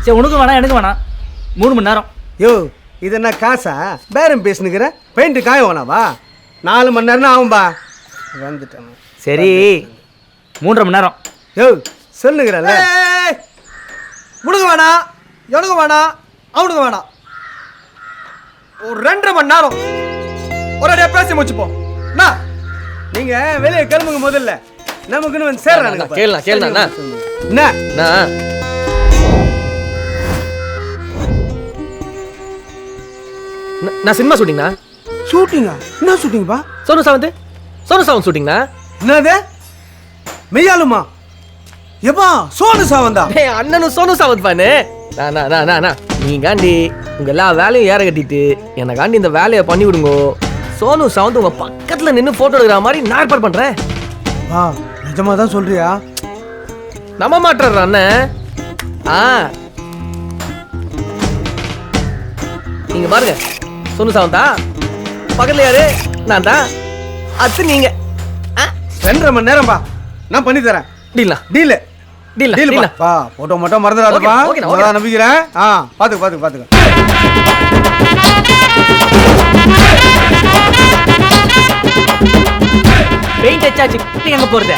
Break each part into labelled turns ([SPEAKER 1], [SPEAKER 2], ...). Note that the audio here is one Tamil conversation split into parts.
[SPEAKER 1] சரி உனக்கு வேணாம் எனக்கு வேணாம் 3 மணி நேரம்.
[SPEAKER 2] யோ இது என்ன காசா பேரம் பேசுனுக்கிற? பெயிண்ட் காய வேணாவா? 4 மணி நேரம் ஆகும்பா. வந்துட்டேன்.
[SPEAKER 1] சரி 3.5 மணி நேரம்.
[SPEAKER 2] யோ சொல்லுகிறல்ல.
[SPEAKER 3] உனக்கு வேணாம் எனக்கு வேணாம் அவனுக்கு வேணாம். ஒரு 2.5 மணி நேரம் ஒரு அடியா பேசி முடிச்சுப்போம்.
[SPEAKER 2] நீங்க வெளியே கிளம்புங்க முதல்ல. நமக்குன்னு வந்து சேர்றானுங்க.
[SPEAKER 4] கேளுண்ணா
[SPEAKER 2] என்ன
[SPEAKER 4] நான் சினிமா ஷூட்டிங்ண்ணா.
[SPEAKER 2] ஷூட்டிங்கா? என்ன ஷூட்டிங்ப்பா?
[SPEAKER 4] சோனு சாவந்த் ஷூட்டிங்ண்ணா.
[SPEAKER 2] என்னது மெய்யாலுமா? எப்பா சோனு சாவந்தா?
[SPEAKER 4] அண்ணனும் சோனு சாவந்த் பானு. நீங்காண்டி உங்க எல்லா வேலையும் ஏற கட்டிட்டு எனக்காண்டி இந்த வேலையை பண்ணி விடுங்க. சோனு சாவந்த் உங்க பக்கத்துல நின்று போட்டோ எடுக்கிற மாதிரி நான் ஏற்பாடு பண்றேன்.
[SPEAKER 2] நிஜமா தான் சொல்றியா?
[SPEAKER 4] நம்ப மாட்டேற அண்ணன். நீங்க பாருங்க, சோனு சாவந்தா பக்கத்துல யாரு? நான் தான். அது நீங்க
[SPEAKER 2] 2.5 மணி நேரம்பா. நான் பண்ணி தரேன். டீல் பா. போட்டோ மட்டும் மறந்துடாதப்பா. நான் நம்பிக்கிறேன். பாத்துக்க.
[SPEAKER 1] பெயிண்ட் அடிச்சாச்சு. நீ எங்க போறது?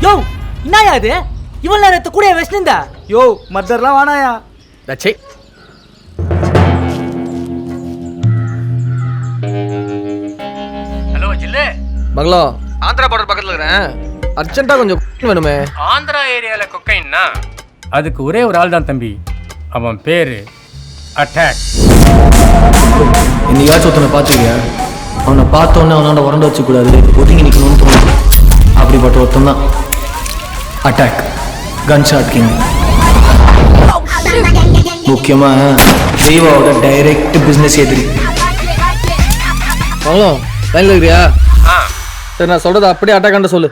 [SPEAKER 1] யோ என்னயா இது? இவன் நேரத்து கூட வச்சிருந்தா? யோ மத்தர்லாம் வானாயா?
[SPEAKER 4] டச்சே.
[SPEAKER 5] ஹலோ ஜில்லு.
[SPEAKER 4] மகளோ ஆந்திரா பார்டர் பக்கத்துல இருக்கேன். அர்ஜென்ட்டா கொஞ்சம் வேணுமே.
[SPEAKER 5] ஆந்திரா ஏரியால கொக்கைன்னா அதுக்கு ஒரே ஒரு ஆள் தான் தம்பி. அவன் பேரு அட்டாக்.
[SPEAKER 4] என்னையாச்சும் ஒருத்தனை பார்த்துக்க. அவனை பார்த்தோன்னே அவனோட உரண்டு வச்சுக்கூடாது, ஒதுங்கி நிற்கணும்னு தோணும். அப்படிப்பட்ட ஒருத்தன் தான் அட்டாக். கன் ஷாட் கிங். முக்கியமா தெய்வாவோட டைரக்ட் பிசினஸ் எதிரி. மகளோ லைன்ல இருக்கிறியா? சரி நான் சொல்றது அப்படியே அட்டாக் சொல்லு.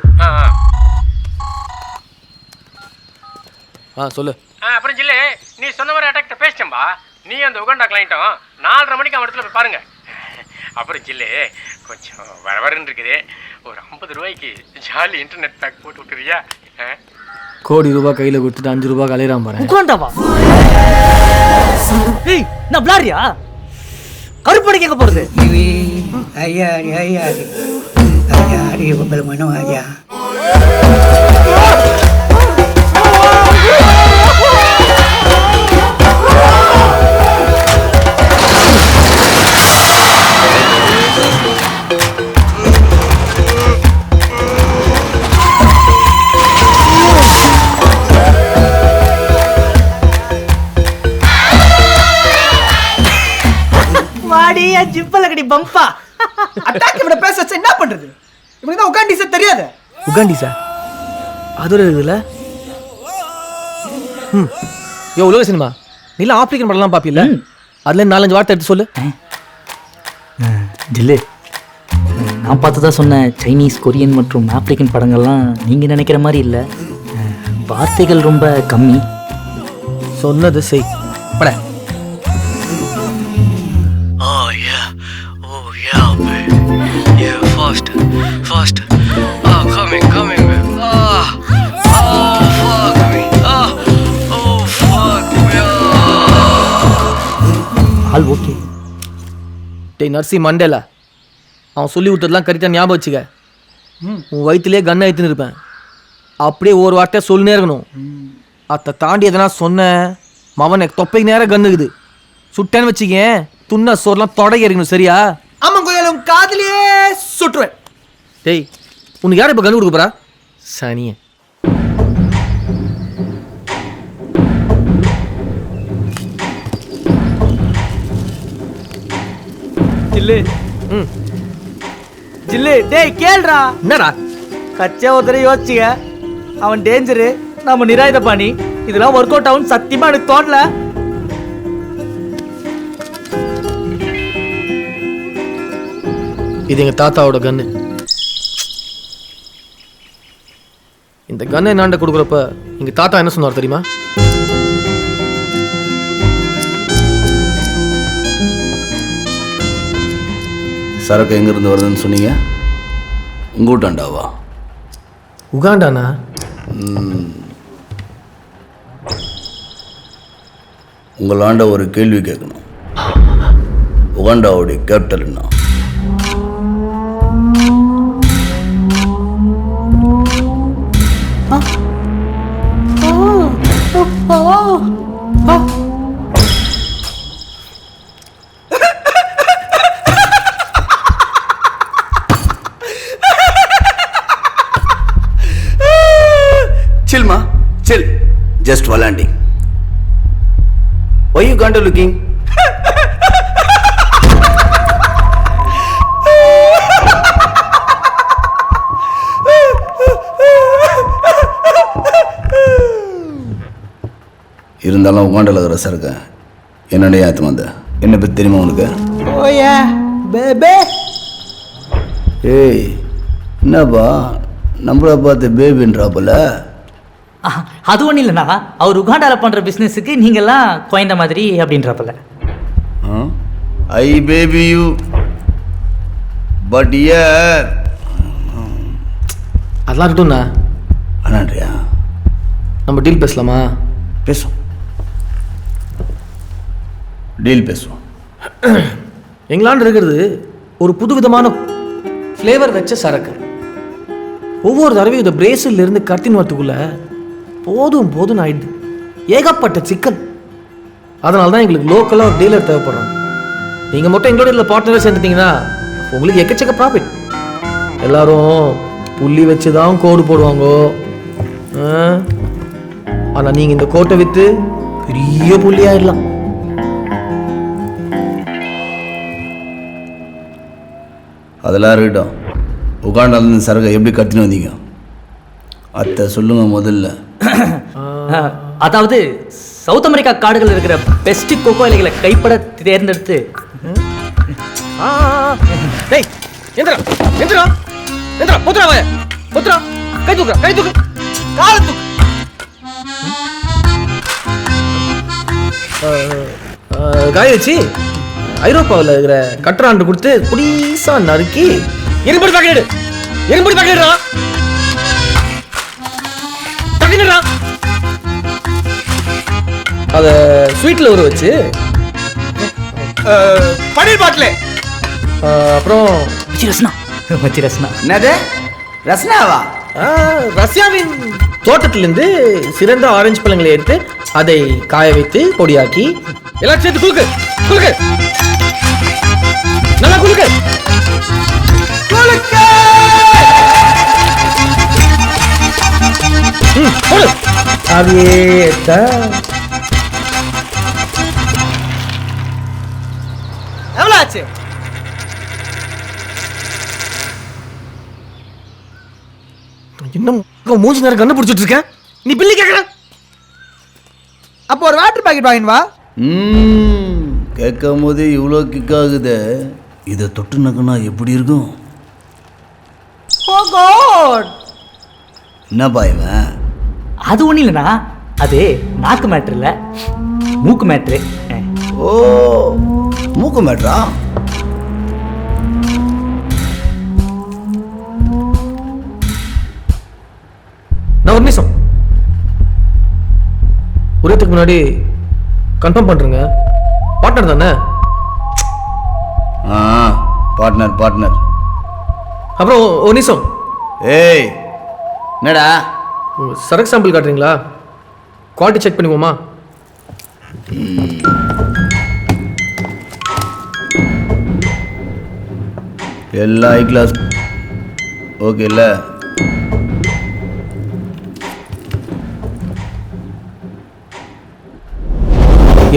[SPEAKER 4] சொல்லு.
[SPEAKER 5] அப்புறம் ஜில்லு, நீ சொன்ன மாதிரி அட்டாக்ட பேசிட்டேன்பா. நீ அந்த உகண்டா கிளைண்ட்டும் 4:30 மணிக்கு அவன் இடத்துல போய் பாருங்க. அப்புறம் ஜில்லு கொஞ்சம் வரவரன்னு இருக்குது. ஒரு 50 ரூபாய்க்கு ஜாலி இன்டர்நெட் பேக் போட்டு விட்டுறியா?
[SPEAKER 4] கோடி ரூபாய் கையில கொடுத்துட்டு 5 ரூபாய் கலையிறான் பாரு.
[SPEAKER 1] உட்காண்டாவா? ஏய் நான் பிளாரியா? கருப்படி கேட்க போறது.
[SPEAKER 6] ஐயா belum aja.
[SPEAKER 1] வாடியா ஜிப்பல கடி பம்பா.
[SPEAKER 3] அட்டாக் இவனை பேச வச்சா என்ன பண்றது? இவனுக்கு தான் உகாண்டிஸே தெரியாது.
[SPEAKER 4] உகாண்டிஸா? அது ஒரு இதுல உலக சினிமா நீல ஆப்பிரிக்கன் படம்லாம் பாப்பில்ல? அதுல 4-5 வார்த்தை எடுத்து சொல்லு.
[SPEAKER 7] ஜில்லு, நான் பார்த்து தான் சொன்னேன். சைனீஸ், கொரியன் மற்றும் ஆப்பிரிக்கன் படங்கள்லாம் நீங்கள் நினைக்கிற மாதிரி இல்லை. வார்த்தைகள் ரொம்ப கம்மி.
[SPEAKER 4] சொன்னது செய் பட. Fast. Coming, babe. Fuck me. Fuck me.
[SPEAKER 7] All okay.
[SPEAKER 4] டேய் நர்சி மண்டேலா, அவன் சொல்லி விட்டதெல்லாம் கரெக்டாக ஞாபகம் வச்சுக்க. உன் வயிற்றுலேயே கன்னை எடுத்துன்னு இருப்பேன். அப்படியே ஒரு வார்த்தையாக சொல்லினே இருக்கணும். அதை தாண்டி எதனா சொன்னேன் மவன் தொப்பைக்கு நேரம் கன்னுக்குது. சுட்டேன்னு வச்சுக்கேன், துண்ண சோர்லாம் தொடங்கி இருக்கணும். சரியா?
[SPEAKER 3] ஆமாம் கோயிலும் காதலியே சுட்டுருவேன்.
[SPEAKER 4] டேய் உனக்கு யார் இப்போ கன்று கொடுக்க போறா? சனிய.
[SPEAKER 1] ஜில்லு ஜில்லு டேய் கேள்றா.
[SPEAKER 4] என்னடா
[SPEAKER 1] கச்சா ஒருத்தரை யோசிச்சுக்க. அவன் டேஞ்சரு, நம்ம நிராயுத பாணி. இதெல்லாம் ஒர்க் அவுட் ஆகும் சத்தியமா எனக்கு தோணல.
[SPEAKER 4] இது எங்க தாத்தாவோட கன்னு. இந்த கன்னை என்னாண்ட கொடுக்குறப்ப எங்க தாத்தா என்ன சொன்னார் தெரியுமா?
[SPEAKER 8] சரக்கு எங்கிருந்து வருதுன்னு சொன்னீங்க? உங்கூட்டாண்டாவா?
[SPEAKER 4] உகாண்டானா?
[SPEAKER 8] உங்களாண்ட ஒரு கேள்வி கேட்கணும். உகாண்டாவுடைய கேபிட்டல் என்ன? Chillma, chill. Just volunteering. Why you can't looking? இருந்தாலும் உகாண்டில் இருக்கிற சரக்கு என்னுடைய ஏற்று வந்த என்ன பற்றி தெரியுமா உனக்கு?
[SPEAKER 1] ஓயா பேபே.
[SPEAKER 8] ஏய் என்னப்பா நம்மளை பார்த்து பேபின்றாப்புல?
[SPEAKER 7] அது ஒன்றும் இல்லைண்ணா, அவர் உகாண்டாவில் பண்ணுற பிஸ்னஸுக்கு நீங்கள்லாம் குழந்த மாதிரி அப்படின்றப்பல.
[SPEAKER 8] ஐ பேபி யூ பட் இயர்
[SPEAKER 4] அதெல்லாம் இருக்கட்டும்ண்ணா.
[SPEAKER 8] அண்ணாண்டியா
[SPEAKER 4] நம்ம டீல் பேசலாமா?
[SPEAKER 8] பேசுவோம், டீல் பேசுவோம்.
[SPEAKER 4] எங்களாண்டு இருக்கிறது ஒரு புதுவிதமான ஃப்ளேவர் வச்ச சரக்கு. ஒவ்வொரு தடவையும் இந்த பிரேசிலிருந்து கத்தின் வரத்துக்குள்ள போதும் போதும் ஆயிடுது. ஏகப்பட்ட சிக்கல். அதனால தான் எங்களுக்கு லோக்கலாக ஒரு டீலர் தேவைப்படுறாங்க. நீங்கள் மட்டும் எங்களோட இதில் பார்ட்னராக சேர்ந்துட்டீங்கன்னா உங்களுக்கு எக்கச்சக்க ப்ராஃபிட். எல்லாரும் புள்ளி வச்சு தான் கோடு போடுவாங்க. ஆனால் நீங்கள் இந்த கோட்டை விற்று பெரிய புள்ளி ஆயிடலாம்.
[SPEAKER 8] அதெல்லாம் இருக்கட்டும். உகாண்டாலேருந்து சரக்கை எப்படி கத்தின்னு வந்தீங்க அத்தை சொல்லுங்க முதல்ல.
[SPEAKER 7] அதாவது சவுத் அமெரிக்கா காடுகள் இருக்கிற பெஸ்ட் கோகோ இலைகளை கைப்பட தேர்ந்தெடுத்து.
[SPEAKER 4] டேய் எந்திரா எந்திரா எந்திரா போத்துறா வாய போத்துறா கை தூக்குறா கை தூக்கு கால தூக்கு. காய வச்சு ஐரோப்பாவில் இருக்கிற கட்டராண்டு கொடுத்து புடிசா நறுக்கி இரும்படி பாக்கெட் இரும்படி பாக்கெட்ரா தக்கிடுறா. அத ஸ்வீட்ல ஊற வச்சு
[SPEAKER 3] பன்னீர் பாட்டிலே
[SPEAKER 4] அப்புறம்
[SPEAKER 7] மச்சி ரஸ்னா
[SPEAKER 2] என்னது ரஸ்னாவா?
[SPEAKER 4] ரஷ்யாவின் தோட்டத்திலிருந்து சிறந்த ஆரஞ்சு பழங்களை எடுத்து அதை காய வைத்து பொடியாக்கி எல்லாம் சேர்த்து குலுக்கு குலுக்கு நல்லா குலுக்கு குலுக்கு. போடு அப்படியே
[SPEAKER 3] எவ்வளோ ஆச்சு?
[SPEAKER 4] இன்னும் மூஞ்சி நேரம் கண்டுபிடிச்சிட்டு இருக்கேன். நீ பில்லி கேட்கற?
[SPEAKER 3] அப்போ ஒரு வாட்டர் பாக்கெட் வாங்கிட்டு வா.
[SPEAKER 8] கேட்கும் போதே இவ்வளோ கிக்காகுது. இதை தொட்டுனாக்கன்னா எப்படி இருக்கும்? என்னப்பா இவன்?
[SPEAKER 7] அது ஒன்றும் இல்லைண்ணா, அது நாக்கு மேட்ரு இல்லை, மூக்கு மேட்ரு.
[SPEAKER 8] ஓ மூக்கு மேட்ரா?
[SPEAKER 4] நான் ஒரு நிமிஷம் உரியத்துக்கு முன்னாடி கன்ஃபார்ம் பண்ணுறேங்க. பார்ட்னர் தானே?
[SPEAKER 8] Partner partner.
[SPEAKER 4] அப்புறம் ஒரு நிமிஷம்.
[SPEAKER 8] ஏய் என்னடா
[SPEAKER 4] சரக்கு சாம்பிள் காட்டுறீங்களா? குவாலிட்டி செக் பண்ணிப்போமா?
[SPEAKER 8] எல்லாம் ஹை கிளாஸ் ஓகே இல்லை?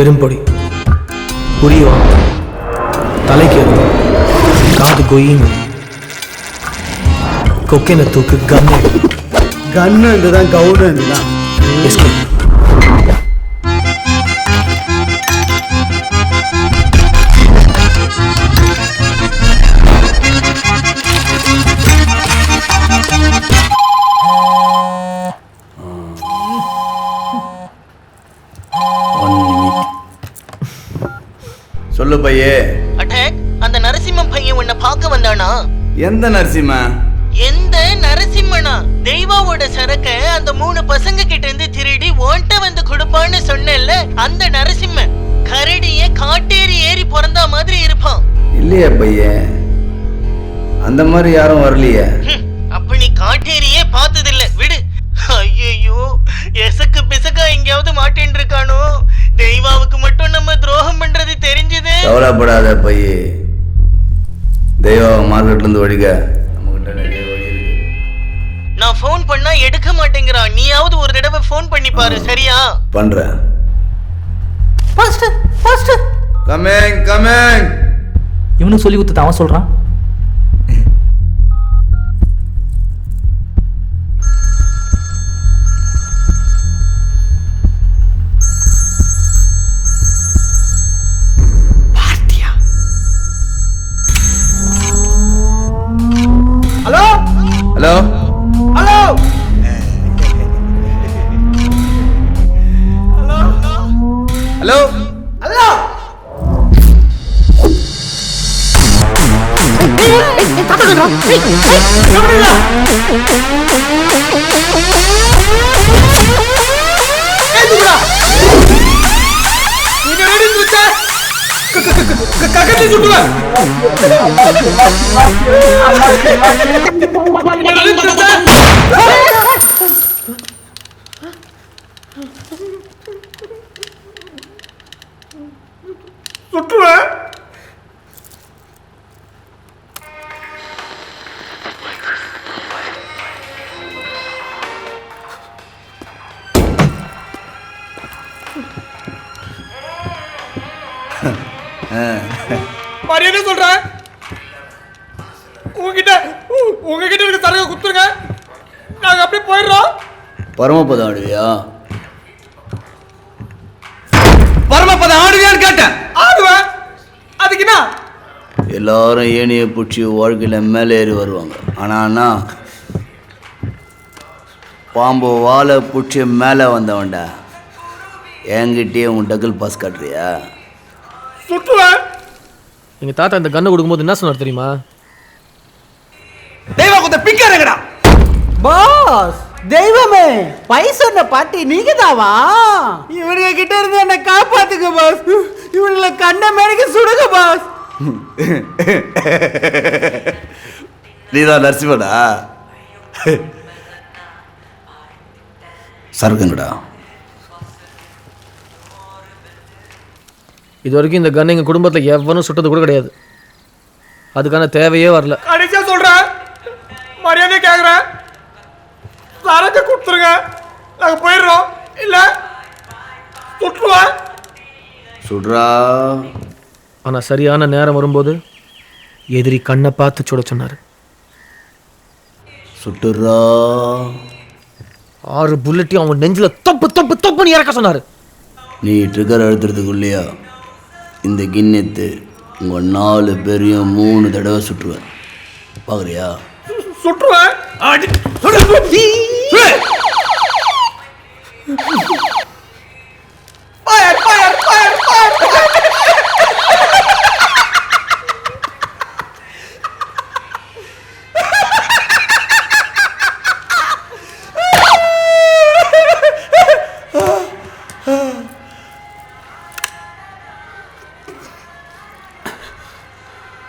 [SPEAKER 4] எறும்பொடி புரியும், தலைக்கு எறும், காது கொய்யும், கொக்கைன தூக்கு கன்னு
[SPEAKER 2] கன்னு இருந்துதான் கவுடு இருந்துதான்.
[SPEAKER 4] எஸ்கேப்.
[SPEAKER 8] சொல்லு பையே.
[SPEAKER 9] அடே, அந்த நரசிம்மன் பையன் உன்னை பார்க்க வந்தானா?
[SPEAKER 8] எந்த நரசிம்ம?
[SPEAKER 9] எந்த நரசிம்மனா? தெய்வாவோட சரக்க அந்த 3 பசங்க கிட்ட இருந்து திருடி ஓன்ட்ட வந்து கொடுப்பான்னு சொன்னேன்ல, அந்த நரசிம்மன் கரடிய காட்டேரி ஏறி பிறந்தா மாதிரி இருப்பான்.
[SPEAKER 8] இல்லையே பையன், அந்த மாதிரி யாரும் வரலையே.
[SPEAKER 9] அப்ப நீ காட்டேரியே பார்த்ததில்ல, விடு. ஐயோ, எசக்கு பிசக்கா எங்கேயாவது மாட்டேன் இருக்கானோ? தெய்வாவுக்கு மட்டும் நம்ம துரோகம் பண்றது தெரிஞ்சது.
[SPEAKER 8] கவலைப்படாத பையே, தெய்வா மார்க்கெட்ல இருந்து ஒழிக்க நம்மகிட்ட நிறைய வழி இருக்கு.
[SPEAKER 9] நான் ஃபோன் பண்ணா எடுக்க மாட்டேங்கிறான். நீயாவது ஒரு தடவை ஃபோன் பண்ணி பாரு, சரியா?
[SPEAKER 8] பண்றேன்.
[SPEAKER 7] Pastor
[SPEAKER 8] coming.
[SPEAKER 7] இவனுக்கு சொல்லி கொடுத்து அவன் சொல்றான்.
[SPEAKER 3] Hello
[SPEAKER 8] hello
[SPEAKER 3] hello
[SPEAKER 8] hello
[SPEAKER 3] hello சுற்றுவேன். மரியாதை சொல்றேன். உங்ககிட்ட இருக்க சரக குத்துருங்க, நாங்க அப்படியே போயிடுறோம்.
[SPEAKER 8] பரமபதம் ஆடுவியா?
[SPEAKER 2] பரமபதம் ஆடுவியான்னு கேட்டேன்.
[SPEAKER 3] ஆடுவேன். அதுக்கு என்ன?
[SPEAKER 8] எல்லாரும் ஏணியை பிடிச்சி வாழ்க்கையில மேலே ஏறி வருவாங்க. ஆனா பாம்பு வாழை பிடிச்சி மேலே வந்தவன்டா. என்கிட்டயே உன் டக்குல் பாஸ் காட்டுறியா?
[SPEAKER 3] சுற்றுவேன்.
[SPEAKER 4] எங்க தாத்தா இந்த கண்ணை கொடுக்கும்போது என்ன சொன்னார் தெரியுமா?
[SPEAKER 2] தெய்வா கொஞ்சம் பிக்காருங்கடா.
[SPEAKER 1] பாஸ், தெய்வமே, பை சொன்ன பாட்டி நீங்க தாவா? இவனுங்க கிட்ட இருந்து என்ன காப்பாத்துங்க பாஸ். இவனுல கண்ண மேடைக்கு சுடுங்க பாஸ்.
[SPEAKER 8] நீதான் நரசிம்மனா? சருக்குங்கடா.
[SPEAKER 4] இது வரைக்கும் இந்த கன் எங்க குடும்பத்தில் எவனும் சுட்டது கூட கிடையாது. அதுக்கான தேவையே வரல.
[SPEAKER 3] கடைசியா சொல்றேன், மரியாதை கேக்குறேன். சரக்கு கொடுத்துருங்க, நாங்க போயிடுறோம். இல்ல சுற்றுவேன்.
[SPEAKER 8] சுடுறா.
[SPEAKER 4] ஆனால் சரியான நேரம் வரும்போது எதிரி கண்ணை பார்த்து சுட சொன்னார்.
[SPEAKER 8] சுட்டுறா.
[SPEAKER 4] 6 புல்லட்டையும் அவன் நெஞ்சில் தொப்புன்னு இறக்க சொன்னார்.
[SPEAKER 8] நீ ட்ரிகர் அழுத்துறதுக்குள்ளேயா இந்த கிண்ணத்து உங்கள் 4 பேரையும் 3 தடவை சுற்றுவேன். பார்க்குறியா?
[SPEAKER 3] சுற்றுவேன். Fire fire fire fire.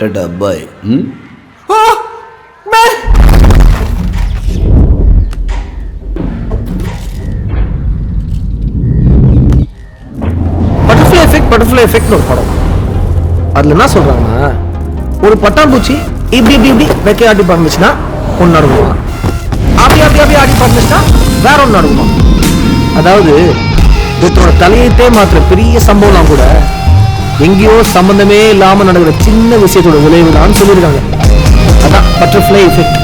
[SPEAKER 8] Tata bye.
[SPEAKER 4] Butterfly எஃபெக்ட்னு ஒரு படம். அதில் என்ன சொல்கிறாங்கன்னா, ஒரு பட்டாம்பூச்சி இப்படி இப்படி இப்படி வெக்கை ஆட்டி பறந்துச்சுன்னா ஒன்று நடுங்குமா, அப்படி அப்படி அப்படி ஆட்டி பறந்துச்சுன்னா வேற ஒன்று நடுங்குமா. அதாவது ஒருத்தரோட தலையத்தே மாத்திர பெரிய சம்பவம்லாம் கூட எங்கேயோ சம்பந்தமே இல்லாமல் நடக்கிற சின்ன விஷயத்தோட விளைவுதான்னு சொல்லியிருக்காங்க. அதான் பட்டர்ஃப்ளை எஃபெக்ட்.